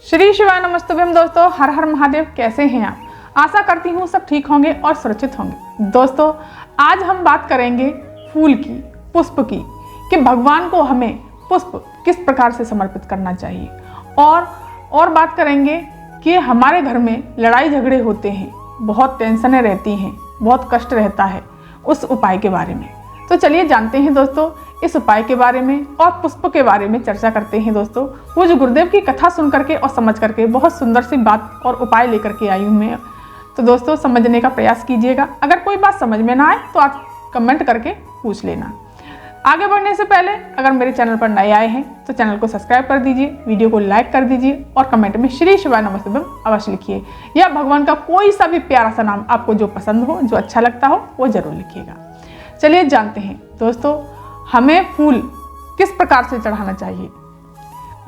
श्री शिवाय नमस्तुभ्यम दोस्तों, हर हर महादेव। कैसे हैं आप? आशा करती हूँ सब ठीक होंगे और सुरक्षित होंगे। दोस्तों आज हम बात करेंगे फूल की, पुष्प की, कि भगवान को हमें पुष्प किस प्रकार से समर्पित करना चाहिए। और बात करेंगे कि हमारे घर में लड़ाई झगड़े होते हैं, बहुत टेंशनें रहती हैं, बहुत कष्ट रहता है, उस उपाय के बारे में। तो चलिए जानते हैं दोस्तों इस उपाय के बारे में और पुष्प के बारे में चर्चा करते हैं। दोस्तों पूज्य गुरुदेव की कथा सुन करके और समझ करके बहुत सुंदर सी बात और उपाय लेकर के आई हूँ मैं। तो दोस्तों समझने का प्रयास कीजिएगा। अगर कोई बात समझ में ना आए तो आप कमेंट करके पूछ लेना। आगे बढ़ने से पहले अगर मेरे चैनल पर नए आए हैं तो चैनल को सब्सक्राइब कर दीजिए, वीडियो को लाइक कर दीजिए और कमेंट में श्री शिवाय नमस्तुभ्यम अवश्य लिखिए, या भगवान का कोई सा भी प्यारा सा नाम आपको जो पसंद हो, जो अच्छा लगता हो, वो जरूर लिखिएगा। चलिए जानते हैं दोस्तों हमें फूल किस प्रकार से चढ़ाना चाहिए।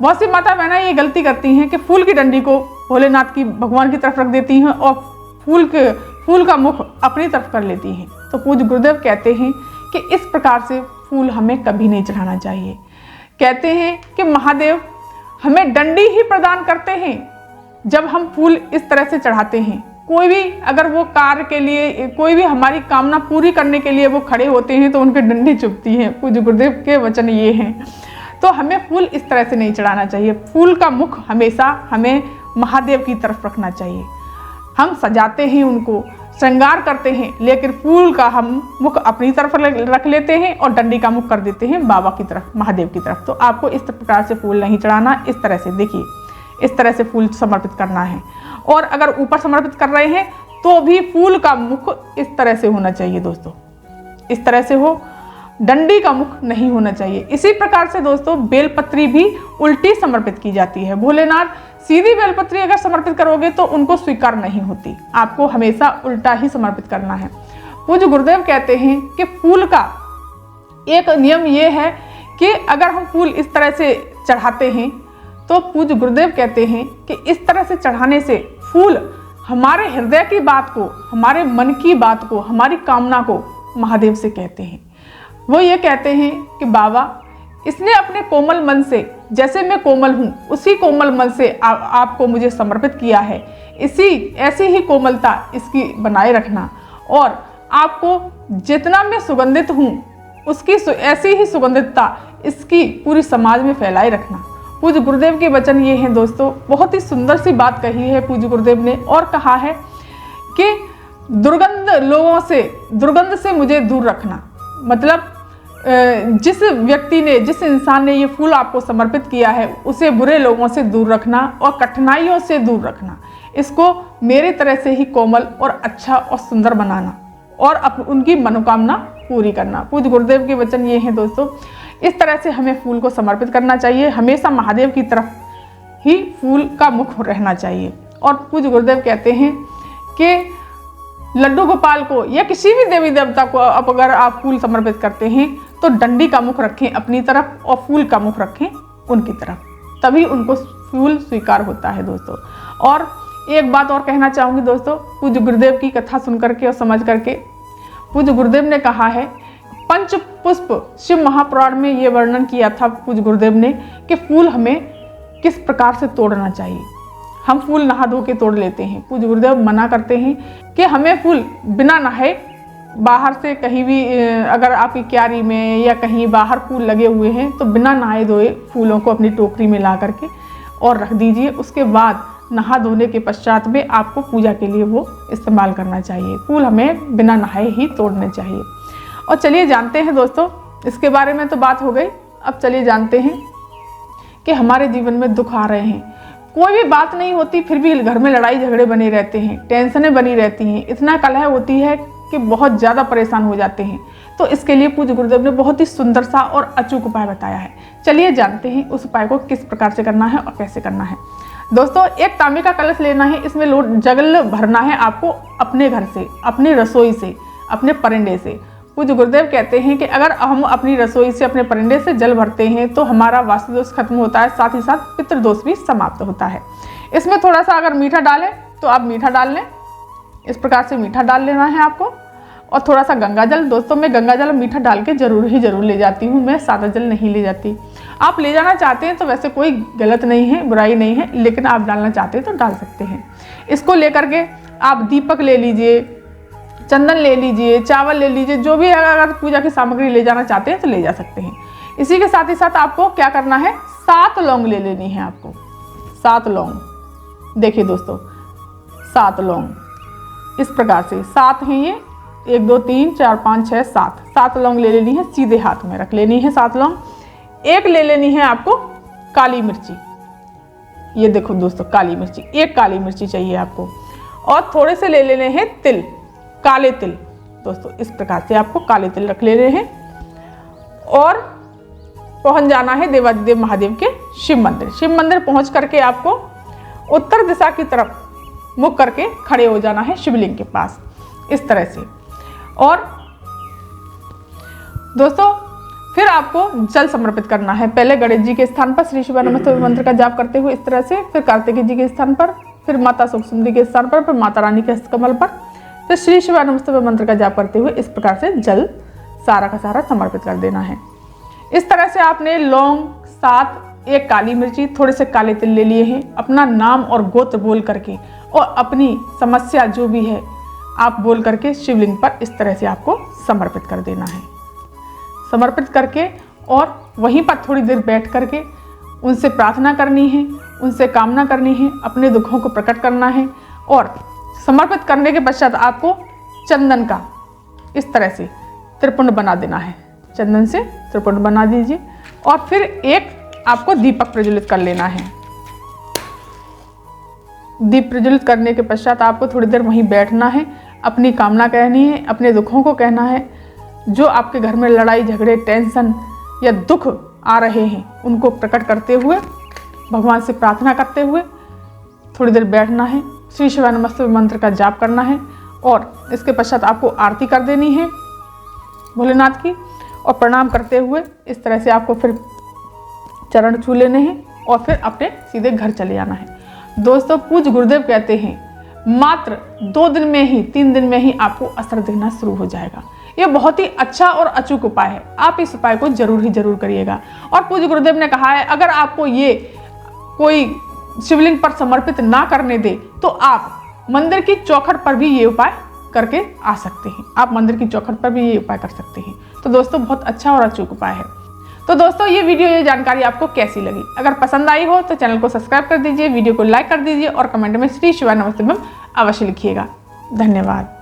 बहुत सी माता बहनें ये गलती करती हैं कि फूल की डंडी को भोलेनाथ की, भगवान की तरफ रख देती हैं और फूल का मुख अपनी तरफ कर लेती हैं। तो पूज्य गुरुदेव कहते हैं कि इस प्रकार से फूल हमें कभी नहीं चढ़ाना चाहिए। कहते हैं कि महादेव हमें डंडी ही प्रदान करते हैं जब हम फूल इस तरह से चढ़ाते हैं। कोई भी अगर वो कार्य के लिए, कोई भी हमारी कामना पूरी करने के लिए वो खड़े होते हैं तो उनकी डंडी चुभती है। पूज्य गुरुदेव के वचन ये हैं। तो हमें फूल इस तरह से नहीं चढ़ाना चाहिए। फूल का मुख हमेशा हमें महादेव की तरफ रखना चाहिए। हम सजाते हैं, उनको श्रृंगार करते हैं, लेकिन फूल का हम मुख अपनी तरफ रख लेते हैं और डंडी का मुख कर देते हैं बाबा की तरफ, महादेव की तरफ। तो आपको इस प्रकार से फूल नहीं चढ़ाना। इस तरह से देखिए, इस तरह से फूल समर्पित करना है। और अगर ऊपर समर्पित कर रहे हैं तो भी फूल का मुख इस तरह से होना चाहिए दोस्तों, इस तरह से हो, डंडी का मुख नहीं होना चाहिए। इसी प्रकार से दोस्तों बेलपत्री भी उल्टी समर्पित की जाती है। भोलेनाथ सीधी बेलपत्री अगर समर्पित करोगे तो उनको स्वीकार नहीं होती, आपको हमेशा उल्टा ही समर्पित करना है। पूज्य गुरुदेव कहते हैं कि फूल का एक नियम ये है कि अगर हम फूल इस तरह से चढ़ाते हैं तो पूज्य गुरुदेव कहते हैं कि इस तरह से चढ़ाने से फूल हमारे हृदय की बात को, हमारे मन की बात को, हमारी कामना को महादेव से कहते हैं। वो ये कहते हैं कि बाबा इसने अपने कोमल मन से, जैसे मैं कोमल हूँ उसी कोमल मन से आपको मुझे समर्पित किया है, ऐसी ही कोमलता इसकी बनाए रखना, और आपको जितना मैं सुगंधित हूँ उसकी ऐसी ही सुगंधितता इसकी पूरी समाज में फैलाए रखना। पूज्य गुरुदेव के वचन ये हैं दोस्तों। बहुत ही सुंदर सी बात कही है पूज्य गुरुदेव ने, और कहा है कि दुर्गंध से मुझे दूर रखना। मतलब जिस व्यक्ति ने, जिस इंसान ने ये फूल आपको समर्पित किया है उसे बुरे लोगों से दूर रखना और कठिनाइयों से दूर रखना। इसको मेरे तरह से ही कोमल और अच्छा और सुंदर बनाना और उनकी मनोकामना पूरी करना। पूज्य गुरुदेव के वचन ये हैं दोस्तों। इस तरह से हमें फूल को समर्पित करना चाहिए। हमेशा महादेव की तरफ ही फूल का मुख रहना चाहिए। और पूज्य गुरुदेव कहते हैं कि लड्डू गोपाल को या किसी भी देवी देवता को अगर आप फूल समर्पित करते हैं तो डंडी का मुख रखें अपनी तरफ और फूल का मुख रखें उनकी तरफ, तभी उनको फूल स्वीकार होता है दोस्तों। और एक बात और कहना चाहूँगी दोस्तों, पूज्य गुरुदेव की कथा सुन करके और समझ करके पूज्य गुरुदेव ने कहा है, पंच पुष्प शिव महापुराण में ये वर्णन किया था पूज्य गुरुदेव ने कि फूल हमें किस प्रकार से तोड़ना चाहिए। हम फूल नहा धो के तोड़ लेते हैं। पूज्य गुरुदेव मना करते हैं कि हमें फूल बिना नहाए बाहर से कहीं भी, अगर आपकी क्यारी में या कहीं बाहर फूल लगे हुए हैं तो बिना नहाए धोए फूलों को अपनी टोकरी में ला करके और रख दीजिए। उसके बाद नहा धोने के पश्चात में आपको पूजा के लिए वो इस्तेमाल करना चाहिए। फूल हमें बिना नहाए ही तोड़ने चाहिए। और चलिए जानते हैं दोस्तों, इसके बारे में तो बात हो गई। अब चलिए जानते हैं कि हमारे जीवन में दुख आ रहे हैं, कोई भी बात नहीं होती फिर भी घर में लड़ाई झगड़े बने रहते हैं, टेंशनें बनी रहती हैं, इतना कलह होती है कि बहुत ज़्यादा परेशान हो जाते हैं। तो इसके लिए पूज्य गुरुदेव ने बहुत ही सुंदर सा और अचूक उपाय बताया है। चलिए जानते हैं उस उपाय को किस प्रकार से करना है और कैसे करना है। दोस्तों एक तांबे का कलश लेना है, इसमें जल भरना है आपको अपने घर से, अपनी रसोई से, अपने परिंदे से। पूज्य गुरुदेव कहते हैं कि अगर हम अपनी रसोई से, अपने परिंदे से जल भरते हैं तो हमारा वास्तु दोष खत्म होता है, साथ ही साथ पितृदोष भी समाप्त होता है। इसमें थोड़ा सा अगर मीठा डालें तो आप मीठा डाल लें, इस प्रकार से मीठा डाल लेना है आपको। और थोड़ा सा गंगा जल, दोस्तों मैं गंगा जल मीठा डाल के जरूर ले जाती हूँ, मैं सादा जल नहीं ले जाती। आप ले जाना चाहते हैं तो वैसे कोई गलत नहीं है, बुराई नहीं है, लेकिन आप डालना चाहते हैं तो डाल सकते हैं। इसको लेकर के आप दीपक ले लीजिए, चंदन ले लीजिए, चावल ले लीजिए, जो भी अगर पूजा की सामग्री ले जाना चाहते हैं तो ले जा सकते हैं। इसी के साथ ही साथ आपको क्या करना है, 7 लौंग ले लेनी है आपको, 7 लौंग। देखिए दोस्तों 7 लौंग इस प्रकार से 7 हैं ये, 1 2 3 4 5 6 7 लौंग ले लेनी है, सीधे हाथ में रख लेनी है 7 लौंग। एक ले लेनी है आपको काली मिर्ची, ये देखो दोस्तों काली मिर्ची, एक काली मिर्ची चाहिए आपको। और थोड़े से ले लेने हैं तिल, काले तिल दोस्तों, इस प्रकार से आपको काले तिल रख लेने हैं। और पहुंच जाना है देवादिदेव महादेव के शिव मंदिर। शिव मंदिर पहुंच करके आपको उत्तर दिशा की तरफ मुख करके खड़े हो जाना है शिवलिंग के पास, इस तरह से। और दोस्तों फिर आपको जल समर्पित करना है। पहले गणेश जी के स्थान पर श्री शिवाय नमस्ते मंत्र का जाप करते हुए इस तरह से, फिर कार्तिकेय जी के स्थान पर, फिर माता सुखसुंदरी के स्थान पर, फिर माता रानी के हस्तकमल पर, फिर श्री शिवाय नमस्ते मंत्र का जाप करते हुए इस प्रकार से जल सारा का सारा समर्पित कर देना है। इस तरह से आपने लौंग 7, एक काली मिर्ची, थोड़े से काले तिल ले लिए हैं। अपना नाम और गोत्र बोल करके और अपनी समस्या जो भी है आप बोल करके शिवलिंग पर इस तरह से आपको समर्पित कर देना है। समर्पित करके और वहीं पर थोड़ी देर बैठ करके उनसे प्रार्थना करनी है, उनसे कामना करनी है, अपने दुखों को प्रकट करना है। और समर्पित करने के पश्चात आपको चंदन का इस तरह से त्रिपुंड बना देना है, चंदन से त्रिपुंड बना दीजिए। और फिर एक आपको दीपक प्रज्वलित कर लेना है। दीप प्रज्वलित करने के पश्चात आपको थोड़ी देर वहीं बैठना है, अपनी कामना कहनी है, अपने दुखों को कहना है। जो आपके घर में लड़ाई झगड़े, टेंशन या दुख आ रहे हैं उनको प्रकट करते हुए, भगवान से प्रार्थना करते हुए थोड़ी देर बैठना है। श्री शिवाय नमस्ते मंत्र का जाप करना है और इसके पश्चात आपको आरती कर देनी है भोलेनाथ की। और प्रणाम करते हुए इस तरह से आपको फिर चरण छू लेने हैं और फिर अपने सीधे घर चले जाना है। दोस्तों पूज्य गुरुदेव कहते हैं मात्र 2 दिन में ही, 3 दिन में ही आपको असर दिखना शुरू हो जाएगा। ये बहुत ही अच्छा और अचूक उपाय है, आप इस उपाय को जरूर करिएगा। और पूज्य गुरुदेव ने कहा है अगर आपको ये कोई शिवलिंग पर समर्पित ना करने दे तो आप मंदिर की चौखट पर भी ये उपाय करके आ सकते हैं। आप मंदिर की चौखट पर भी ये उपाय कर सकते हैं। तो दोस्तों बहुत अच्छा और अचूक उपाय है। तो दोस्तों ये वीडियो, ये जानकारी आपको कैसी लगी? अगर पसंद आई हो तो चैनल को सब्सक्राइब कर दीजिए, वीडियो को लाइक कर दीजिए और कमेंट में श्री शिवाय नमस्ते अवश्य लिखिएगा। धन्यवाद।